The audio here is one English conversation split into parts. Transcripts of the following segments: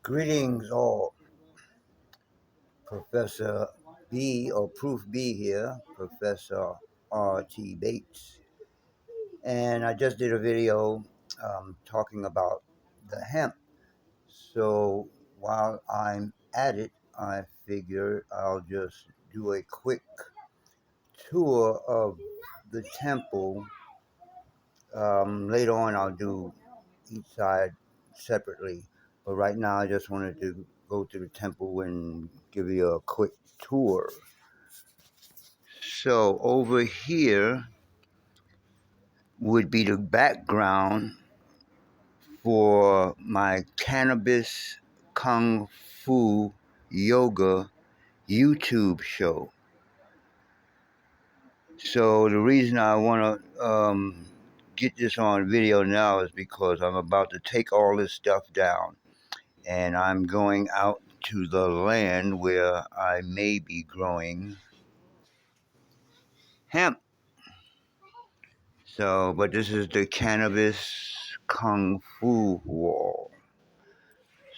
Greetings all. Professor B or Proof B here, Professor R.T. Bates. And I just did a video talking about the hemp. So while I'm at it, I figured I'll just do a quick tour of the temple. Later on, I'll do each side separately. But right now, I just wanted to go to the temple and give you a quick tour. So over here would be the background for my Cannabis Kung Fu Yoga YouTube show. So the reason I want to get this on video now is because I'm about to take all this stuff down. And I'm going out to the land where I may be growing hemp. So, but this is the Cannabis Kung Fu Wall.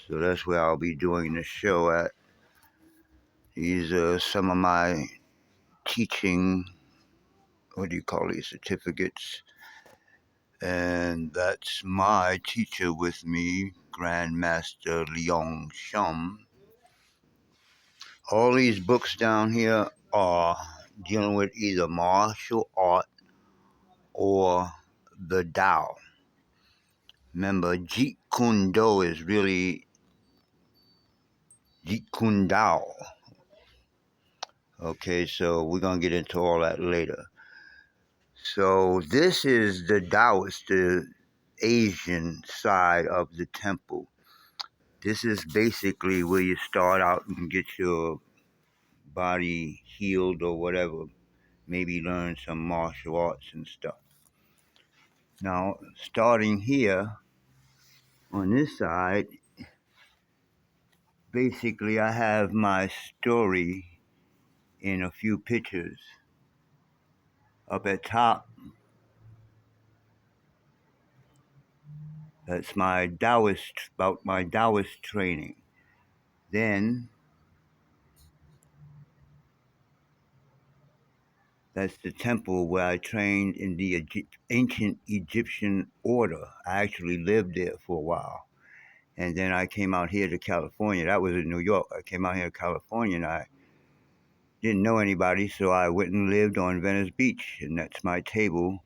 So that's where I'll be doing the show at. These are some of my teaching, what do you call these, certificates. And that's my teacher with me, Grandmaster Leong Shum. All these books down here are dealing with either martial art or the Tao. Remember, Jeet Kune Do is really Jeet Kune Tao. Okay, so we're going to get into all that later. So this is the Taoist, the Asian side of the temple. This is basically where you start out and get your body healed or whatever. Maybe learn some martial arts and stuff. Now, starting here on this side, basically I have my story in a few pictures. Up at top, that's my Taoist, about my Taoist training. Then, that's the temple where I trained in the ancient Egyptian order. I actually lived there for a while. And then I came out here to California. That was in New York. I came out here to California and I didn't know anybody, so I went and lived on Venice Beach. And that's my table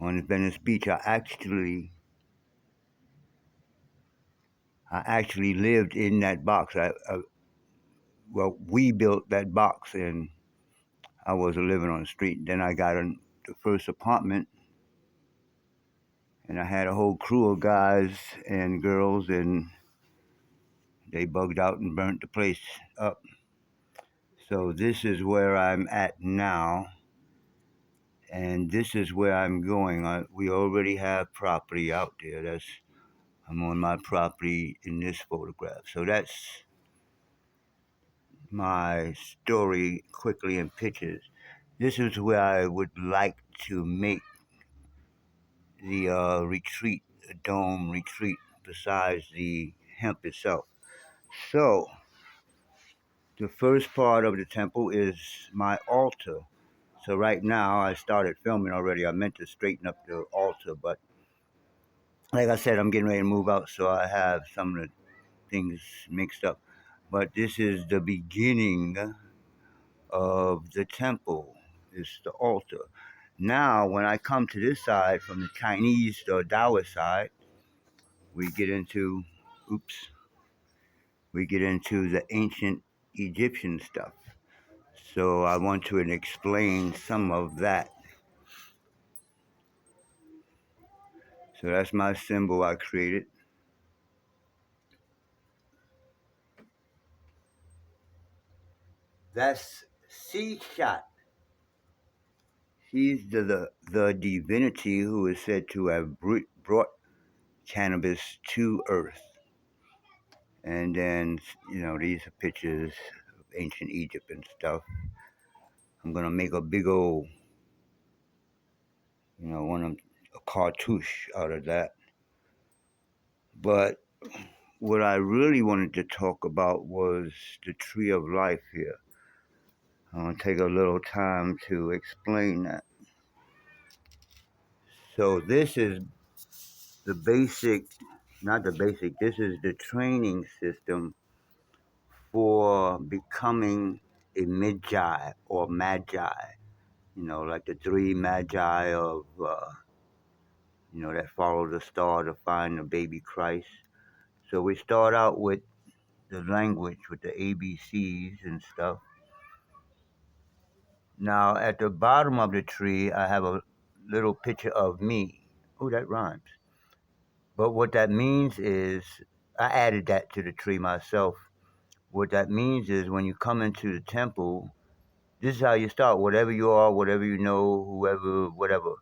on Venice Beach. I actually lived in that box. Well, we built that box and I was living on the street. Then I got in the first apartment and I had a whole crew of guys and girls and they bugged out and burnt the place up. So this is where I'm at now. And this is where I'm going. We already have property out there. I'm on my property in this photograph. So that's my story quickly in pictures. This is where I would like to make the retreat, the dome retreat, besides the hemp itself. So, the first part of the temple is my altar. So right now, I started filming already. I meant to straighten up the altar, but like I said, I'm getting ready to move out, so I have some of the things mixed up. But this is the beginning of the temple. It's the altar. Now, when I come to this side, from the Chinese or Taoist side, we get into the ancient Egyptian stuff. So I want to explain some of that. So that's my symbol I created. That's C.O.D. She's the divinity who is said to have brought cannabis to Earth. And then, these are pictures of ancient Egypt and stuff. I'm going to make a big old, cartouche out of that. But what I really wanted to talk about was the tree of life here. I'm going to take a little time to explain that. So, this is the basic, not the basic, this is the training system for becoming a magi or magi. Like the three magi of, that follow the star to find the baby Christ. So we start out with the language, with the ABCs and stuff. Now, at the bottom of the tree, I have a little picture of me. Oh, that rhymes. But what that means is, I added that to the tree myself. What that means is when you come into the temple, this is how you start. Whatever you are, whatever you know, whoever, whatever.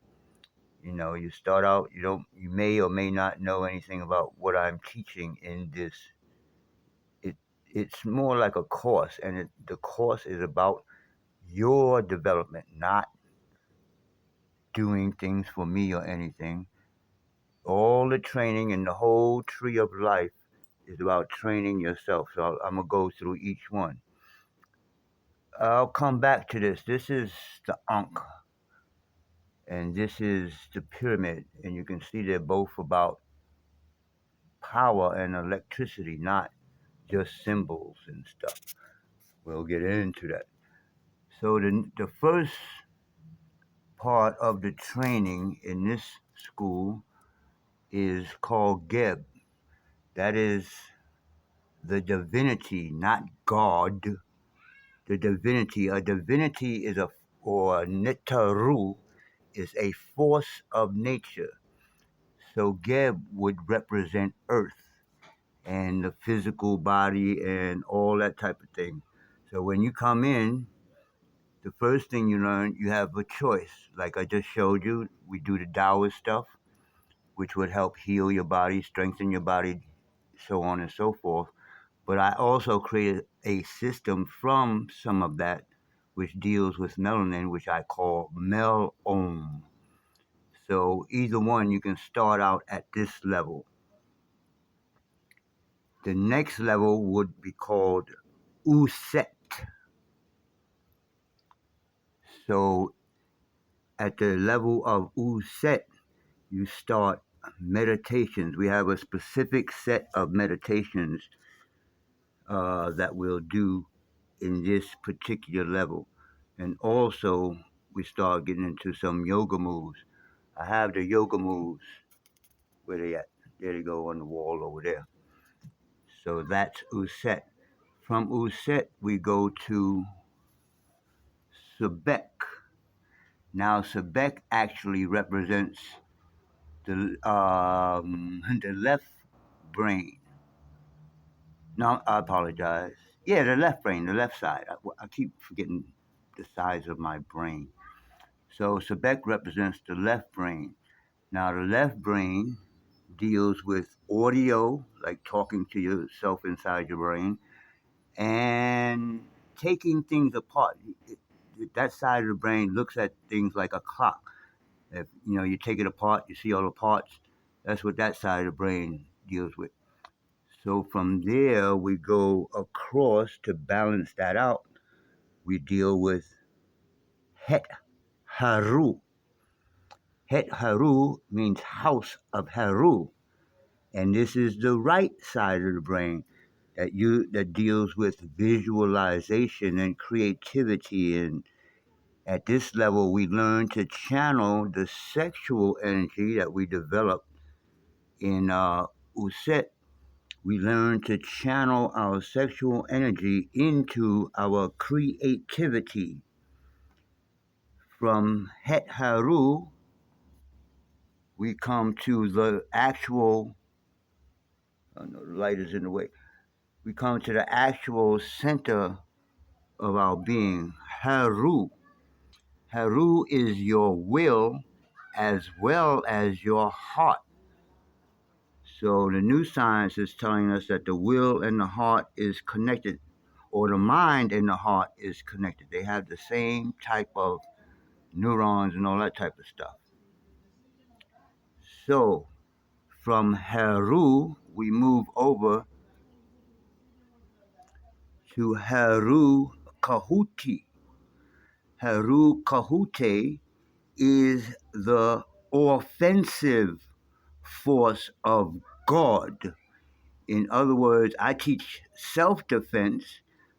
You start out, you may or may not know anything about what I'm teaching in this. It, it's more like a course, and the course is about your development, not doing things for me or anything. All the training and the whole tree of life is about training yourself. So I'm going to go through each one. I'll come back to this. This is the Ankh, and this is the pyramid. And you can see they're both about power and electricity, not just symbols and stuff. We'll get into that. So the first part of the training in this school is called Geb. That is the divinity, not God. The divinity. A divinity is or Netaru is a force of nature. So Geb would represent Earth and the physical body and all that type of thing. So when you come in, the first thing you learn, you have a choice. Like I just showed you, we do the Taoist stuff, which would help heal your body, strengthen your body, so on and so forth. But I also created a system from some of that, which deals with melanin, which I call Mel-Om. So either one, you can start out at this level. The next level would be called Uset. So at the level of Uset, you start meditations. We have a specific set of meditations that we'll do in this particular level. And also, we start getting into some yoga moves. I have the yoga moves. Where they at? There they go on the wall over there. So that's Uset. From Uset, we go to Sebek. Now, Sebek actually represents the left brain. No, I apologize. Yeah, the left brain, the left side. I keep forgetting the size of my brain. So Sebek represents the left brain. Now, the left brain deals with audio, like talking to yourself inside your brain, and taking things apart. That side of the brain looks at things like a clock. If you take it apart, you see all the parts. That's what that side of the brain deals with. So from there, we go across to balance that out. We deal with Het Haru. Het Haru means house of Haru, and this is the right side of the brain that deals with visualization and creativity. And at this level, we learn to channel the sexual energy that we develop in Uset. We learn to channel our sexual energy into our creativity. From Het Haru, we come to the actual, oh no, the light is in the way. We come to the actual center of our being, Haru. Haru is your will as well as your heart. So the new science is telling us that the will and the heart is connected, or the mind and the heart is connected. They have the same type of neurons and all that type of stuff. So from Heru, we move over to Heru Kahuti. Heru Kahute is the offensive force of God. In other words, I teach self defense.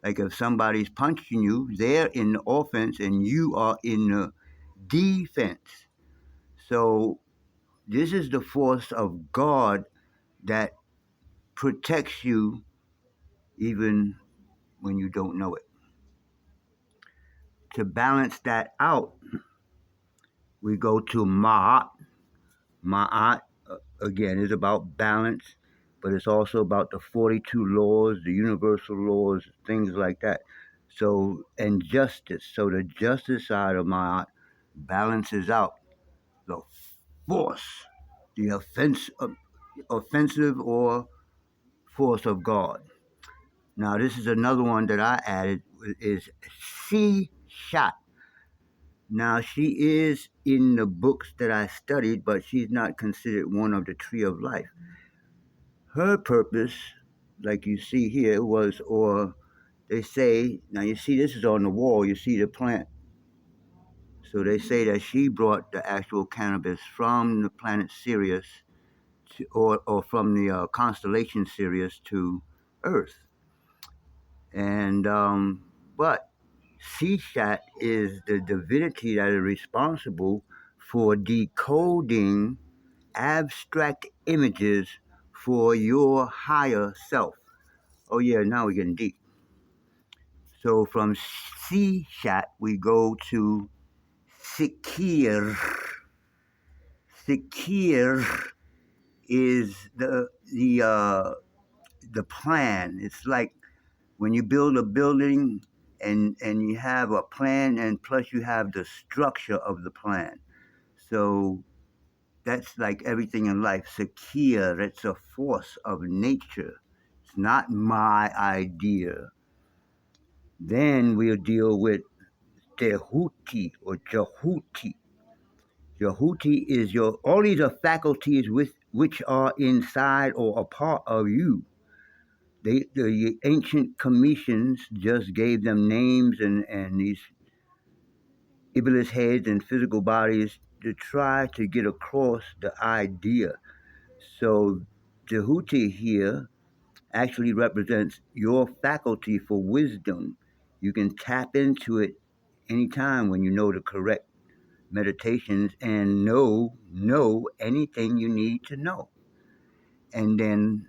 Like if somebody's punching you, they're in the offense and you are in the defense. So this is the force of God that protects you even when you don't know it. To balance that out, we go to Ma'at. Ma'at, again, is about balance, but it's also about the 42 laws, the universal laws, things like that. So, and justice. So the justice side of Ma'at balances out the force, the offensive or force of God. Now, this is another one that I added is C shot. Now, she is in the books that I studied, but she's not considered one of the tree of life. Her purpose, like you see here, was, or they say, now you see this is on the wall, you see the plant. So they say that she brought the actual cannabis from the planet Sirius or from the constellation Sirius to Earth. And but Sishat is the divinity that is responsible for decoding abstract images for your higher self. Oh yeah, now we're getting deep. So from Sishat we go to Sikir. Sikir is the plan. It's like when you build a building and you have a plan and plus you have the structure of the plan. So that's like everything in life. Secure, it's a force of nature. It's not my idea. Then we'll deal with Tehuti or Jehuti. Jehuti is your, all these are faculties with, which are inside or a part of you. The ancient commissions just gave them names and these Iblis heads and physical bodies to try to get across the idea. So Jehuti here actually represents your faculty for wisdom. You can tap into it anytime when you know the correct meditations and know anything you need to know. And then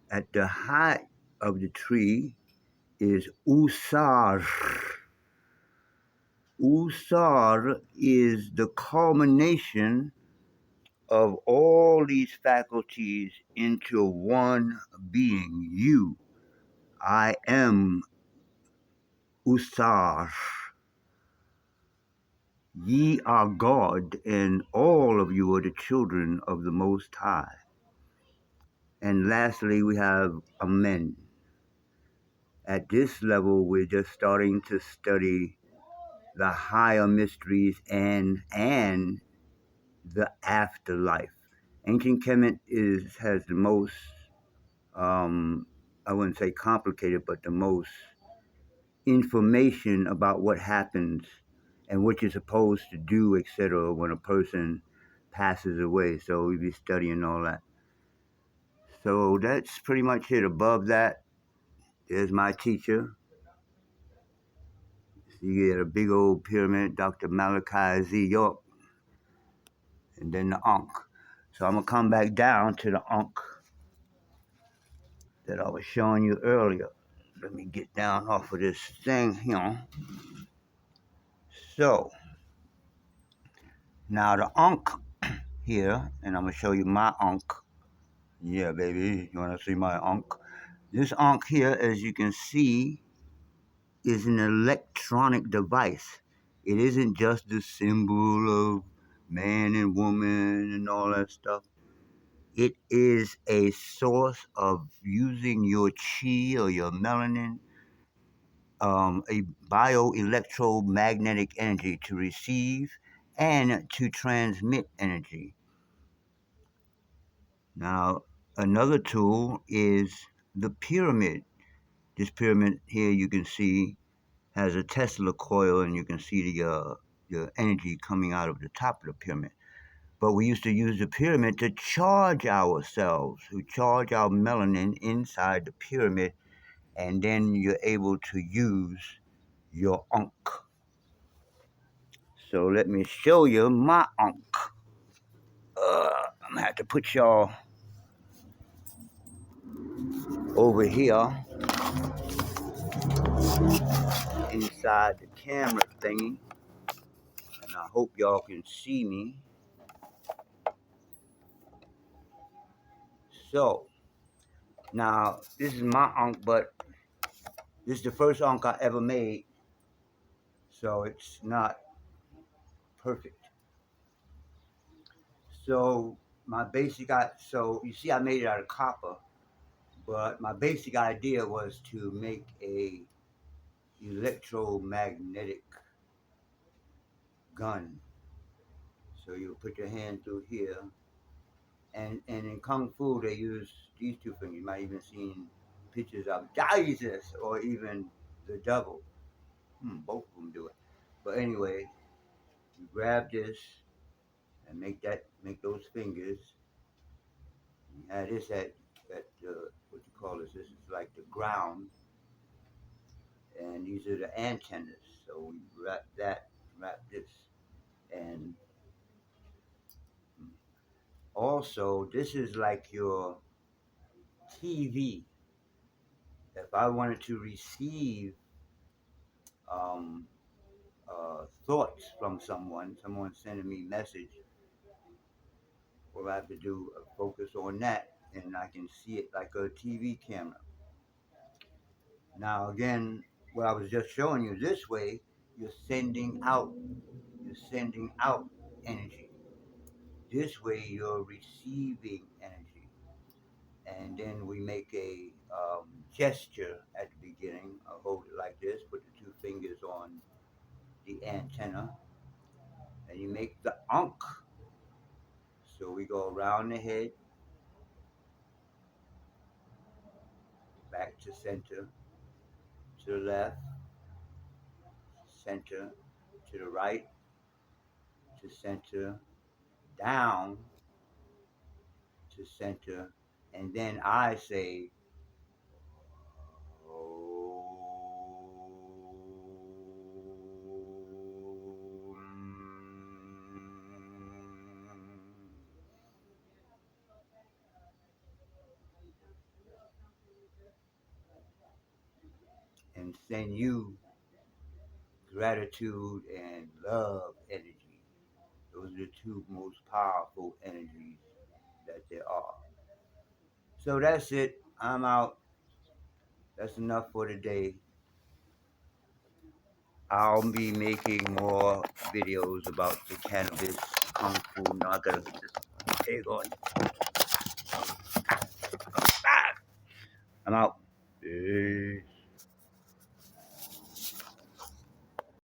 at the height of the tree is Usar. Usar is the culmination of all these faculties into one being. You. I am Usar. Ye are God, and all of you are the children of the Most High. And lastly, we have Amen. At this level, we're just starting to study the higher mysteries and the afterlife. Ancient Kemet has the most, I wouldn't say complicated, but the most information about what happens and what you're supposed to do, etc., when a person passes away. So we'll be studying all that. So that's pretty much it. Above that, there's my teacher. So you get a big old pyramid, Dr. Malachi Z. York, and then the Ankh. So I'm going to come back down to the Ankh that I was showing you earlier. Let me get down off of this thing here. So now the Ankh here, and I'm going to show you my Ankh. Yeah, baby, you want to see my Ankh? This Ankh here, as you can see, is an electronic device. It isn't just the symbol of man and woman and all that stuff. It is a source of using your chi or your melanin, a bioelectromagnetic energy to receive and to transmit energy. Now, another tool is the pyramid. This pyramid here you can see has a Tesla coil, and you can see the energy coming out of the top of the pyramid. But we used to use the pyramid to charge ourselves, to charge our melanin inside the pyramid, and then you're able to use your unk. So let me show you my unk. I'm gonna have to put y'all over here inside the camera thingy, and I hope y'all can see me. So now this is my unk, but this is the first unk I ever made, so it's not perfect. So my basic, so you see, I made it out of copper, but my basic idea was to make a electromagnetic gun. So you put your hand through here, and in Kung Fu they use these two fingers. You might even seen pictures of Jesus or even the devil. Both of them do it. But anyway, you grab this and make those fingers. You have this at what you call this? This is like the ground, and these are the antennas. So we wrap this, and also this is like your TV. If I wanted to receive um, thoughts from someone sending me message, what I have to do, focus on that, and I can see it like a TV camera. Now again, what I was just showing you, this way, you're sending out energy. This way, you're receiving energy. And then we make a gesture at the beginning. I'll hold it like this, put the two fingers on the antenna, and you make the unk. So we go around the head, back to center, to the left, center, to the right, to center, down to center, and then I say, and send you gratitude and love energy. Those are the two most powerful energies that there are. So that's it. I'm out. That's enough for today. I'll be making more videos about the cannabis, kung fu. Now I gotta get this egg on. I'm out. Peace.